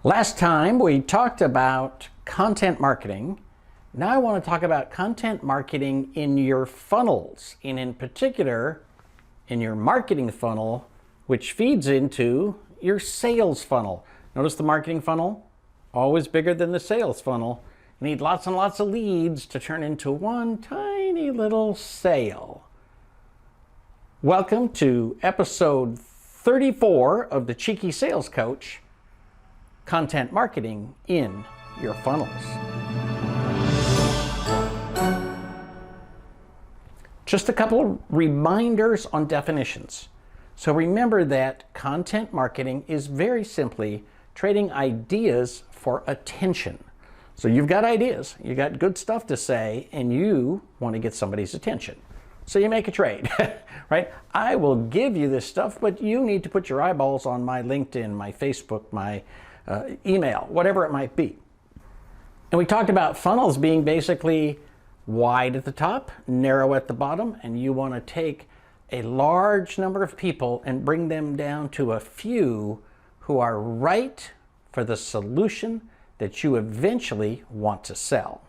Last time we talked about content marketing. Now I want to talk about content marketing in your funnels, and in particular in your marketing funnel, which feeds into your sales funnel. Notice the marketing funnel, always bigger than the sales funnel. You need lots and lots of leads to turn into one tiny little sale. Welcome to episode 34 of the Cheeky Sales Coach, Content Marketing in Your Funnels. Just a couple of reminders on definitions. So remember that content marketing is very simply trading ideas for attention. So you've got ideas, you got good stuff to say, and you want to get somebody's attention. So you make a trade, right? I will give you this stuff, but you need to put your eyeballs on my LinkedIn, my Facebook, my email, whatever it might be. And we talked about funnels being basically wide at the top, narrow at the bottom, and you want to take a large number of people and bring them down to a few who are right for the solution that you eventually want to sell.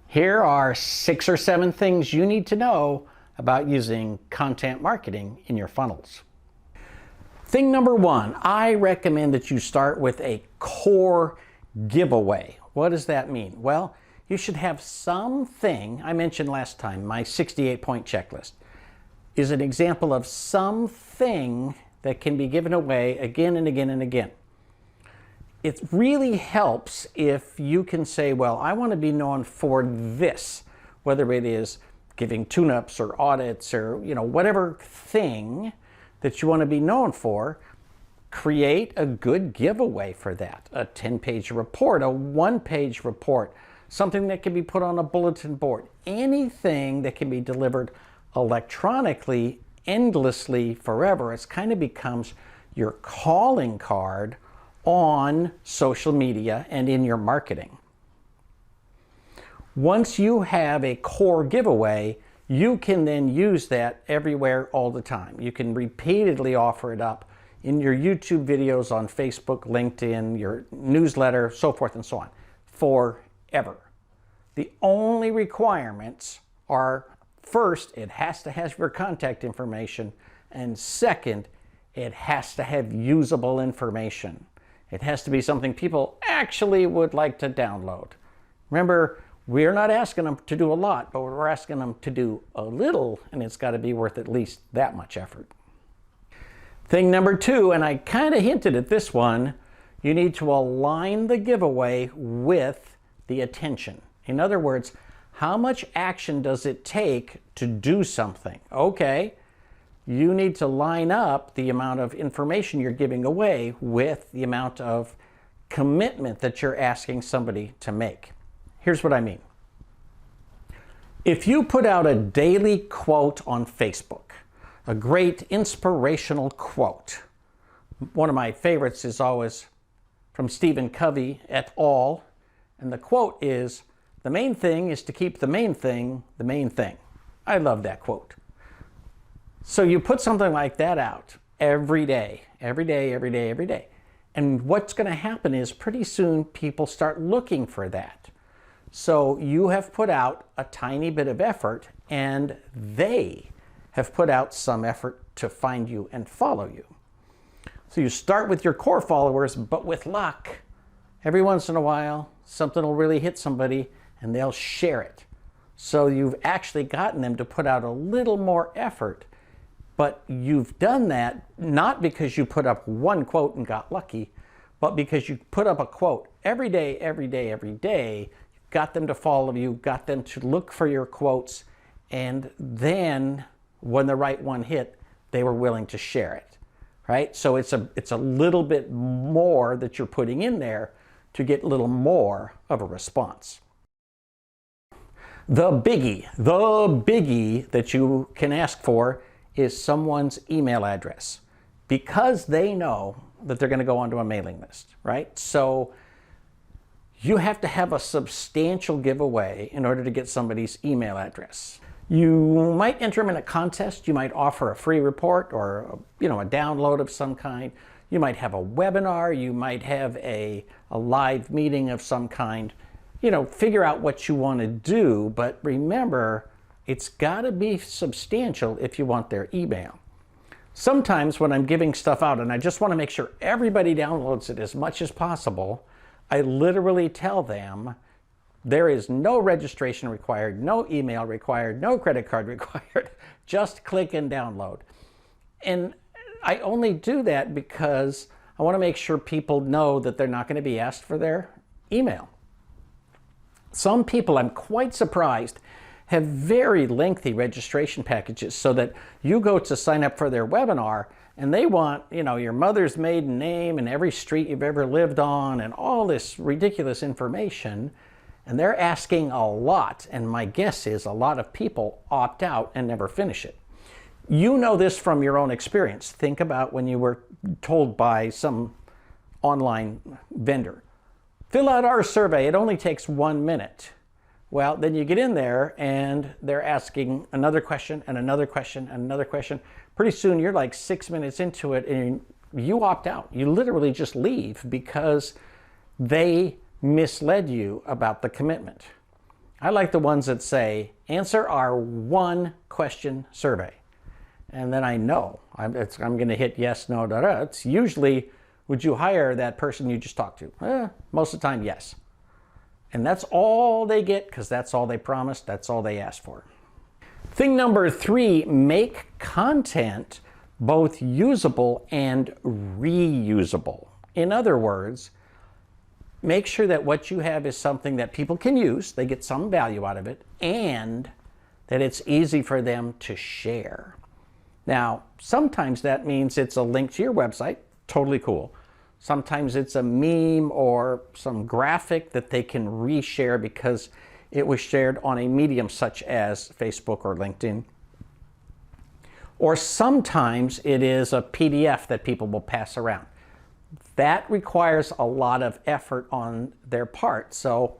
Here are 6 or 7 things you need to know about using content marketing in your funnels. Thing number 1, I recommend that you start with a core giveaway. What does that mean? Well, you should have something. I mentioned last time, my 68-point checklist is an example of something that can be given away again and again and again. It really helps if you can say, well, I want to be known for this, whether it is giving tune-ups or audits or, whatever thing that you want to be known for. Create a good giveaway for that. A 10-page report, a 1-page report, something that can be put on a bulletin board, anything that can be delivered electronically, endlessly, forever. It kind of becomes your calling card on social media and in your marketing. Once you have a core giveaway, you can then use that everywhere all the time. You can repeatedly offer it up in your YouTube videos, on Facebook, LinkedIn, your newsletter, so forth and so on, forever. The only requirements are, first, it has to have your contact information, and second, it has to have usable information. It has to be something people actually would like to download. Remember, we're not asking them to do a lot, but we're asking them to do a little, and it's got to be worth at least that much effort. Thing number 2, and I kind of hinted at this one, you need to align the giveaway with the attention. In other words, how much action does it take to do something? Okay, you need to line up the amount of information you're giving away with the amount of commitment that you're asking somebody to make. Here's what I mean. If you put out a daily quote on Facebook, a great inspirational quote, one of my favorites is always from Stephen Covey et al., and the quote is, "The main thing is to keep the main thing the main thing." I love that quote. So you put something like that out every day, every day, every day, every day. And what's going to happen is pretty soon people start looking for that. So you have put out a tiny bit of effort, and they have put out some effort to find you and follow you. So you start with your core followers, but with luck, every once in a while, something will really hit somebody and they'll share it. So you've actually gotten them to put out a little more effort, but you've done that not because you put up one quote and got lucky, but because you put up a quote every day, every day, every day, got them to follow you, got them to look for your quotes, and then when the right one hit, they were willing to share it, right? So it's a little bit more that you're putting in there to get a little more of a response. The biggie that you can ask for is someone's email address, because they know that they're going to go onto a mailing list, right? So you have to have a substantial giveaway in order to get somebody's email address. You might enter them in a contest. You might offer a free report or a download of some kind. You might have a webinar, you might have a live meeting of some kind. You know, figure out what you want to do, but remember, it's got to be substantial if you want their email. Sometimes when I'm giving stuff out and I just want to make sure everybody downloads it as much as possible, I literally tell them there is no registration required, no email required, no credit card required, just click and download. And I only do that because I want to make sure people know that they're not going to be asked for their email. Some people, I'm quite surprised, have very lengthy registration packages so that you go to sign up for their webinar and they want, you know, your mother's maiden name and every street you've ever lived on and all this ridiculous information. And they're asking a lot. And my guess is a lot of people opt out and never finish it. You know this from your own experience. Think about when you were told by some online vendor, fill out our survey, it only takes 1 minute. Well, then you get in there and they're asking another question and another question and another question. Pretty soon you're like 6 minutes into it and you opt out. You literally just leave because they misled you about the commitment. I like the ones that say, answer our 1 question survey. And then I know I'm going to hit yes, no, da, da. It's usually, would you hire that person you just talked to? Most of the time, yes. And that's all they get because that's all they promised. That's all they asked for. Thing number 3, make content both usable and reusable. In other words, make sure that what you have is something that people can use, they get some value out of it, and that it's easy for them to share. Now, sometimes that means it's a link to your website, totally cool. Sometimes it's a meme or some graphic that they can reshare because it was shared on a medium such as Facebook or LinkedIn. Or sometimes it is a PDF that people will pass around. That requires a lot of effort on their part. So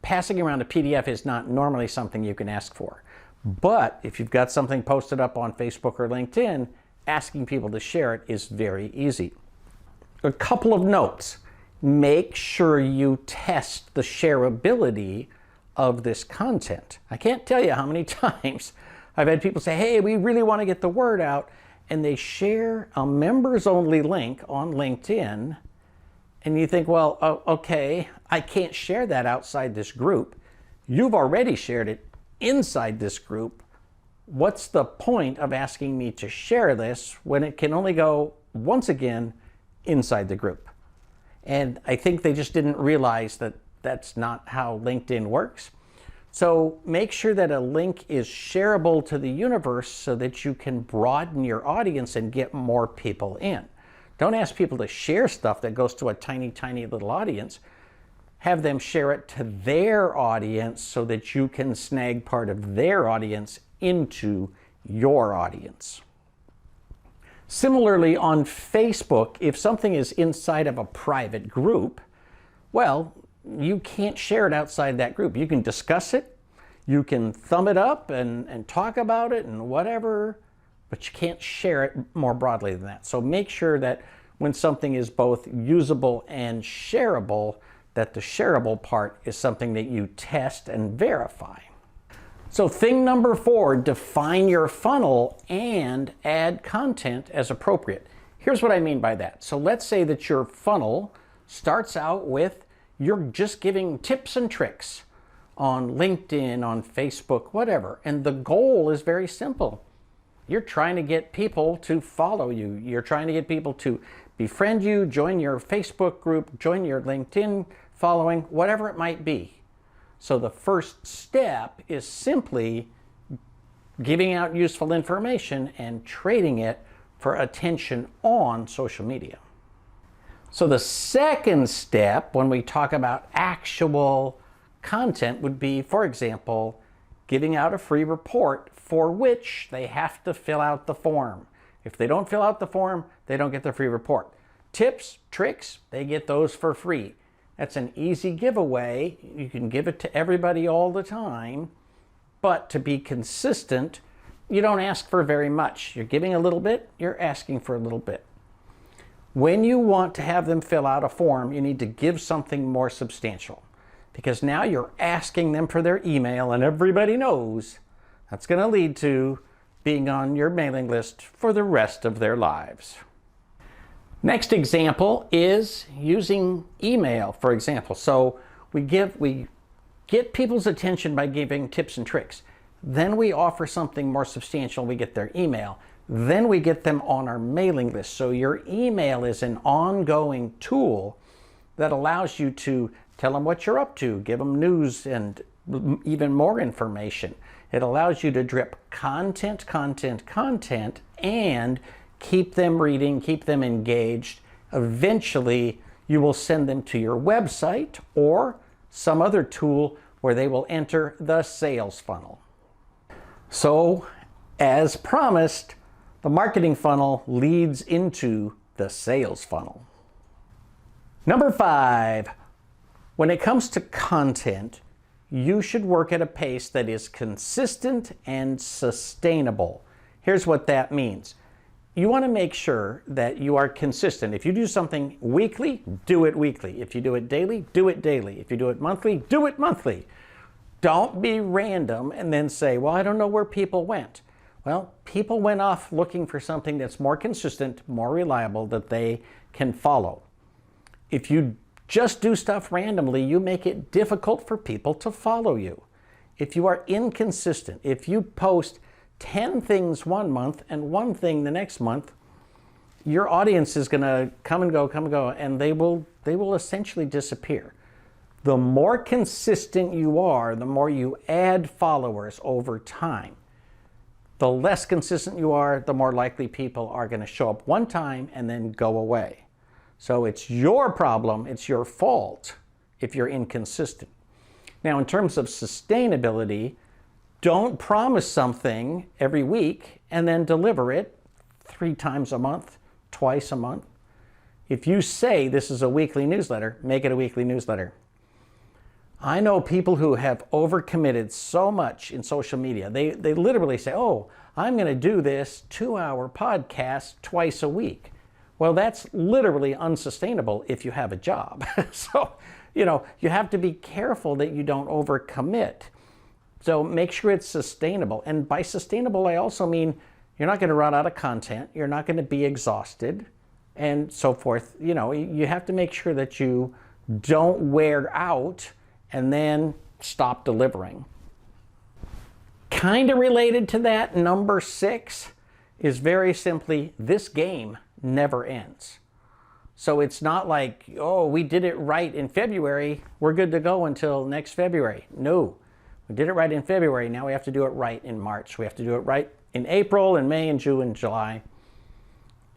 passing around a PDF is not normally something you can ask for. But if you've got something posted up on Facebook or LinkedIn, asking people to share it is very easy. A couple of notes. Make sure you test the shareability of this content. I can't tell you how many times I've had people say, hey, we really want to get the word out, and they share a members only link on LinkedIn, and you think, well, okay, I can't share that outside this group. You've already shared it inside this group. What's the point of asking me to share this when it can only go, once again, inside the group? And I think they just didn't realize that that's not how LinkedIn works. So make sure that a link is shareable to the universe so that you can broaden your audience and get more people in. Don't ask people to share stuff that goes to a tiny, tiny little audience. Have them share it to their audience so that you can snag part of their audience into your audience. Similarly, on Facebook, if something is inside of a private group, well, you can't share it outside that group. You can discuss it, you can thumb it up and talk about it and whatever, but you can't share it more broadly than that. So make sure that when something is both usable and shareable, that the shareable part is something that you test and verify. So thing number 4, define your funnel and add content as appropriate. Here's what I mean by that. So let's say that your funnel starts out with you're just giving tips and tricks on LinkedIn, on Facebook, whatever. And the goal is very simple. You're trying to get people to follow you. You're trying to get people to befriend you, join your Facebook group, join your LinkedIn following, whatever it might be. So the first step is simply giving out useful information and trading it for attention on social media. So the second step when we talk about actual content would be, for example, giving out a free report for which they have to fill out the form. If they don't fill out the form, they don't get the free report. Tips, tricks, they get those for free. That's an easy giveaway. You can give it to everybody all the time, but to be consistent, you don't ask for very much. You're giving a little bit, you're asking for a little bit. When you want to have them fill out a form, you need to give something more substantial, because now you're asking them for their email, and everybody knows that's going to lead to being on your mailing list for the rest of their lives. Next example is using email, for example. So we get people's attention by giving tips and tricks. Then we offer something more substantial. We get their email. Then we get them on our mailing list. So your email is an ongoing tool that allows you to tell them what you're up to, give them news and even more information. It allows you to drip content, and keep them reading, keep them engaged. Eventually, you will send them to your website or some other tool where they will enter the sales funnel. So, as promised, the marketing funnel leads into the sales funnel. Number 5, when it comes to content, you should work at a pace that is consistent and sustainable. Here's what that means. You want to make sure that you are consistent. If you do something weekly, do it weekly. If you do it daily, do it daily. If you do it monthly, do it monthly. Don't be random and then say, well, I don't know where people went. Well, people went off looking for something that's more consistent, more reliable, that they can follow. If you just do stuff randomly, you make it difficult for people to follow you. If you are inconsistent, if you post 10 things one month and one thing the next month, your audience is going to come and go, and they will essentially disappear. The more consistent you are, the more you add followers over time. The less consistent you are, the more likely people are going to show up one time and then go away. So it's your problem, it's your fault if you're inconsistent. Now, in terms of sustainability, don't promise something every week and then deliver it 3 times a month, twice a month. If you say this is a weekly newsletter, make it a weekly newsletter. I know people who have overcommitted so much in social media. They literally say, oh, I'm going to do this 2-hour podcast twice a week. Well, that's literally unsustainable if you have a job. So, you have to be careful that you don't overcommit. So make sure it's sustainable. And by sustainable, I also mean you're not going to run out of content. You're not going to be exhausted and so forth. You have to make sure that you don't wear out and then stop delivering. Kind of related to that, number 6 is very simply, this game never ends. So it's not like, oh, we did it right in February, we're good to go until next February. No, we did it right in February, now we have to do it right in March. We have to do it right in April and May and June and July.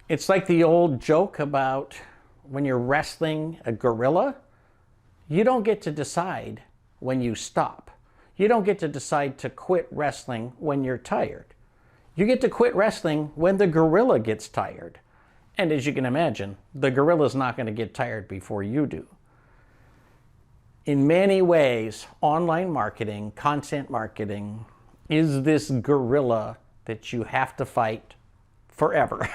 It's like the old joke about when you're wrestling a gorilla, you don't get to decide when you stop. You don't get to decide to quit wrestling when you're tired. You get to quit wrestling when the gorilla gets tired. And as you can imagine, the gorilla's not going to get tired before you do. In many ways, online marketing, content marketing, is this gorilla that you have to fight forever.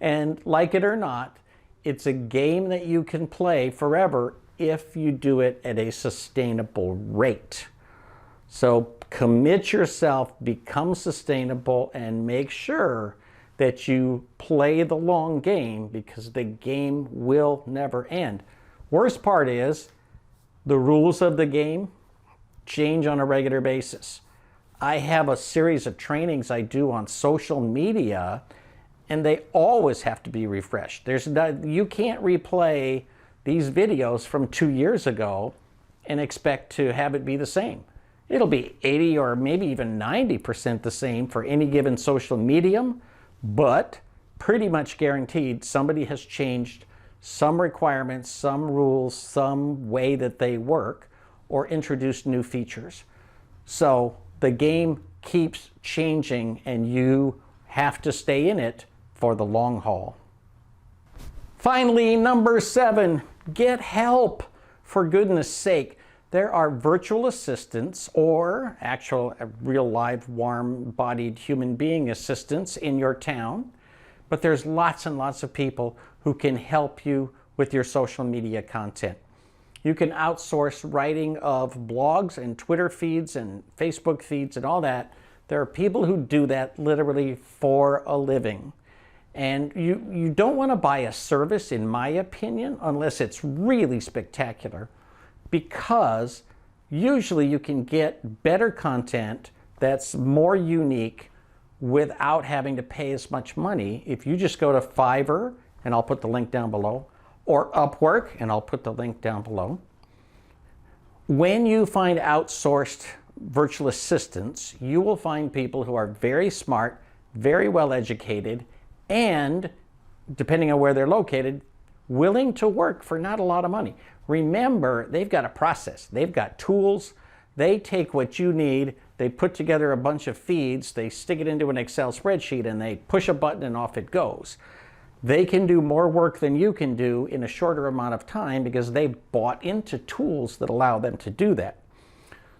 And like it or not, it's a game that you can play forever if you do it at a sustainable rate. So commit yourself, become sustainable, and make sure that you play the long game, because the game will never end. Worst part is the rules of the game change on a regular basis. I have a series of trainings I do on social media, and they always have to be refreshed. You can't replay these videos from 2 years ago and expect to have it be the same. It'll be 80 or maybe even 90% the same for any given social medium, but pretty much guaranteed somebody has changed some requirements, some rules, some way that they work, or introduced new features. So the game keeps changing and you have to stay in it for the long haul. Finally, number 7, get help. For goodness sake, there are virtual assistants or actual real live warm-bodied human being assistants in your town, but there's lots and lots of people who who can help you with your social media content. You can outsource writing of blogs and Twitter feeds and Facebook feeds and all that. There are people who do that literally for a living. And you don't want to buy a service, in my opinion, unless it's really spectacular, because usually you can get better content that's more unique without having to pay as much money if you just go to Fiverr, and I'll put the link down below, or Upwork, and I'll put the link down below. When you find outsourced virtual assistants, you will find people who are very smart, very well educated, and, depending on where they're located, willing to work for not a lot of money. Remember, they've got a process. They've got tools. They take what you need, they put together a bunch of feeds, they stick it into an Excel spreadsheet, and they push a button and off it goes. They can do more work than you can do in a shorter amount of time because they bought into tools that allow them to do that.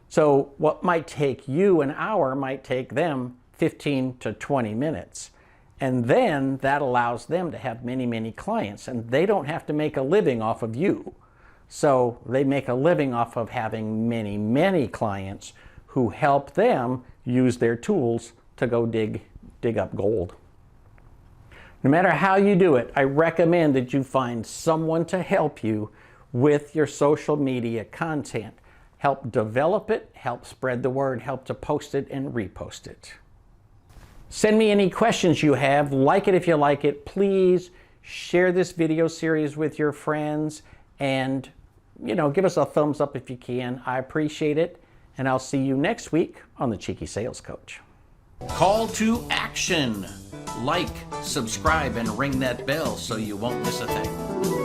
So what might take you an hour might take them 15 to 20 minutes. And then that allows them to have many, many clients, and they don't have to make a living off of you. So they make a living off of having many, many clients who help them use their tools to go dig up gold. No matter how you do it, I recommend that you find someone to help you with your social media content. Help develop it, help spread the word, help to post it and repost it. Send me any questions you have. Like it if you like it. Please share this video series with your friends, and give us a thumbs up if you can. I appreciate it, and I'll see you next week on the Cheeky Sales Coach. Call to action. Like, subscribe, and ring that bell so you won't miss a thing.